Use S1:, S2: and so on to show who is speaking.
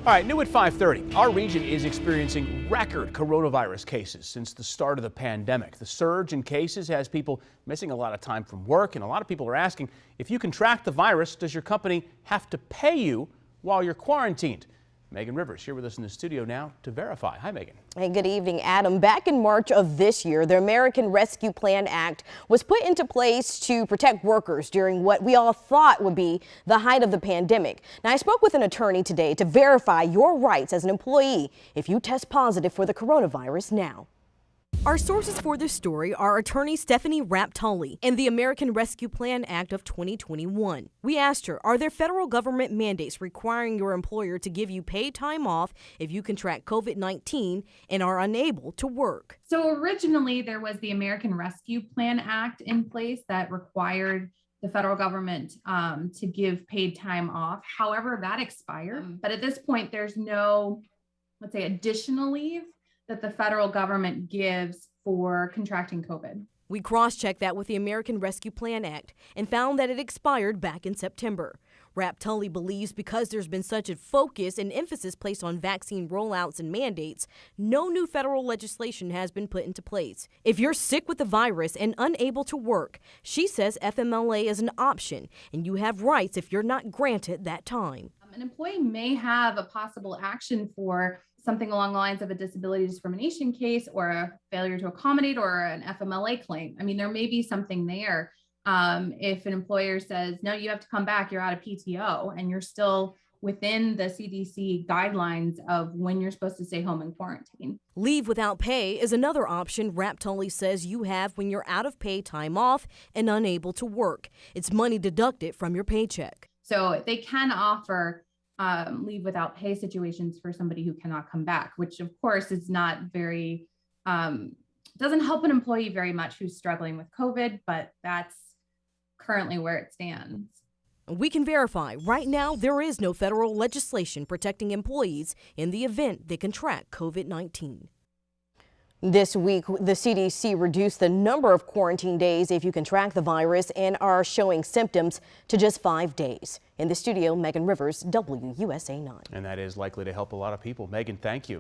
S1: All right, new at 5:30. Our region is experiencing record coronavirus cases since the start of the pandemic. The surge in cases has people missing a lot of time from work, and a lot of people are asking, if you contract the virus, does your company have to pay you while you're quarantined? Megan Rivers here with us in the studio now to verify. Hi, Megan.
S2: Hey, good evening, Adam. Back in March of this year, the American Rescue Plan Act was put into place to protect workers during what we all thought would be the height of the pandemic. Now, I spoke with an attorney today to verify your rights as an employee if you test positive for the coronavirus now. Our sources for this story are attorney Stephanie Raptoli and the American Rescue Plan Act of 2021. We asked her, are there federal government mandates requiring your employer to give you paid time off if you contract COVID-19 and are unable to work?
S3: So originally there was the American Rescue Plan Act in place that required the federal government to give paid time off. However, that expired. But at this point, there's no, let's say, additional leave that the federal government gives for contracting COVID.
S2: We cross-checked that with the American Rescue Plan Act and found that it expired back in September. Raptoli believes because there's been such a focus and emphasis placed on vaccine rollouts and mandates, no new federal legislation has been put into place. If you're sick with the virus and unable to work, she says FMLA is an option and you have rights if you're not granted that time.
S3: An employee may have a possible action for something along the lines of a disability discrimination case or a failure to accommodate or an FMLA claim. I mean, there may be something there. If an employer says, no, you have to come back, you're out of PTO, and you're still within the CDC guidelines of when you're supposed to stay home in quarantine.
S2: Leave without pay is another option Raptoli says you have when you're out of pay time off and unable to work. It's money deducted from your paycheck.
S3: So they can offer leave without pay situations for somebody who cannot come back, which of course is not very, doesn't help an employee very much who's struggling with COVID, but that's currently where it stands.
S2: We can verify right now there is no federal legislation protecting employees in the event they contract COVID-19. This week, the CDC reduced the number of quarantine days if you contract the virus and are showing symptoms to just 5 days. In the studio, Megan Rivers, WUSA 9.
S1: And that is likely to help a lot of people. Megan, thank you.